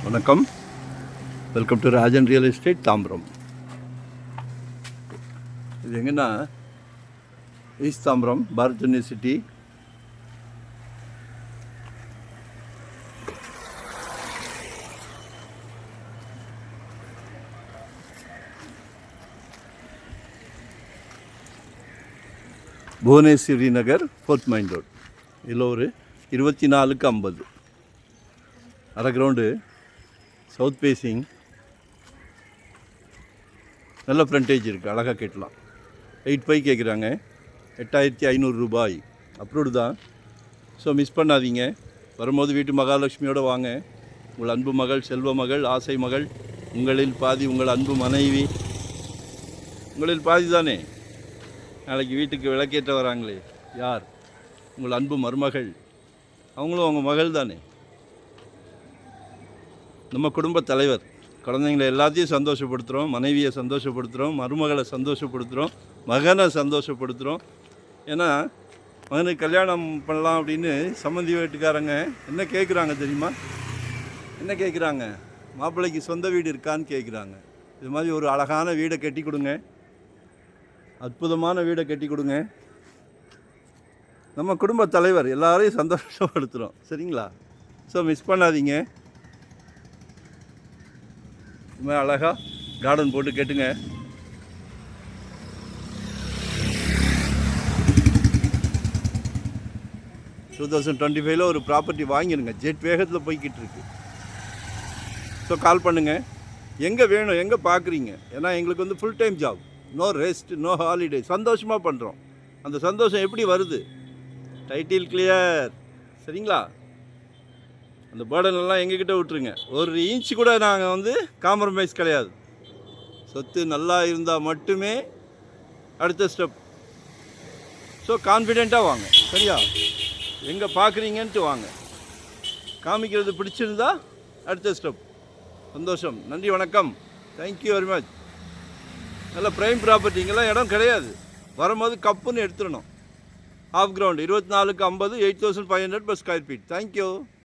வணக்கம், welcome to Rajan real estate Tambaram. இது எங்கன்னா ஈஸ்ட் தாம்பரம் பாரத் யூனிவர்சிட்டி. புவனேஸ்வரி நகர் 4th மைன் ரோட். இதில் ஒரு 24/50 அரை கிரவுண்டு சவுத் ஃபேஸிங், நல்ல ஃப்ரண்டேஜ் இருக்குது, அழகாக கேட்கலாம். 8.5 கேட்குறாங்க, 8,500 ரூபாய். அப்ரூவ்டு தான். ஸோ மிஸ் பண்ணாதீங்க. வரும்போது வீட்டு மகாலட்சுமியோடு வாங்க. உங்கள் அன்பு மகள், செல்வ மகள், ஆசை மகள், உங்களில் பாதி உங்கள் அன்பு மனைவி, உங்களில் பாதி தானே. நாளைக்கு வீட்டுக்கு விளக்கேற்ற வராங்களே யார்? உங்கள் அன்பு மருமகள், அவங்களும் அவங்க மகள் தானே. நம்ம குடும்ப தலைவர். குழந்தைங்களை எல்லாத்தையும் சந்தோஷப்படுத்துகிறோம், மனைவியை சந்தோஷப்படுத்துகிறோம், மருமகளை சந்தோஷப்படுத்துகிறோம், மகனை சந்தோஷப்படுத்துகிறோம். ஏன்னா மகனுக்கு கல்யாணம் பண்ணலாம் அப்படின்னு சம்மந்தி வீட்டுக்காரங்க என்ன கேட்குறாங்க தெரியுமா? என்ன கேட்குறாங்க? மாப்பிள்ளைக்கு சொந்த வீடு இருக்கான்னு கேட்குறாங்க. இது மாதிரி ஒரு அழகான வீடை கட்டி கொடுங்க, அற்புதமான வீடை கட்டி கொடுங்க. நம்ம குடும்ப தலைவர் எல்லாரையும் சந்தோஷப்படுத்துகிறோம், சரிங்களா? ஸோ மிஸ் பண்ணாதீங்க. இது மாதிரி அழகாக கார்டன் போட்டு கேட்டுங்க. டூ 2025 ஒரு ப்ராப்பர்ட்டி வாங்கிடுங்க. ஜெட் வேகத்தில் போய்கிட்டு இருக்கு. ஸோ கால் பண்ணுங்கள். எங்கே வேணும், எங்கே பார்க்குறீங்க? ஏன்னா எங்களுக்கு வந்து full time job, no rest, no holiday. சந்தோஷமாக பண்ணுறோம். அந்த சந்தோஷம் எப்படி வருது? டைட்டில் கிளியர், சரிங்களா? அந்த பேர்டனெல்லாம் எங்ககிட்ட விட்டுருங்க. ஒரு இன்ச்சு கூட நாங்கள் வந்து காம்ப்ரமைஸ் கிடையாது. சொத்து நல்லா இருந்தால் மட்டுமே அடுத்த ஸ்டெப். ஸோ கான்ஃபிடெண்ட்டாக வாங்க, சரியா? எங்கே பார்க்குறீங்கன்ட்டு வாங்க. காமிக்கிறது பிடிச்சிருந்தா அடுத்த ஸ்டெப். சந்தோஷம். நன்றி, வணக்கம், தேங்க்யூ வெரி மச். நல்ல ப்ரைம் ப்ராப்பர்ட்டிங்கெல்லாம் இடம் கிடையாது. வரும்போது கப்புன்னு எடுத்துடணும். Half ground 24/50, 8,500 per square feet. Thank you.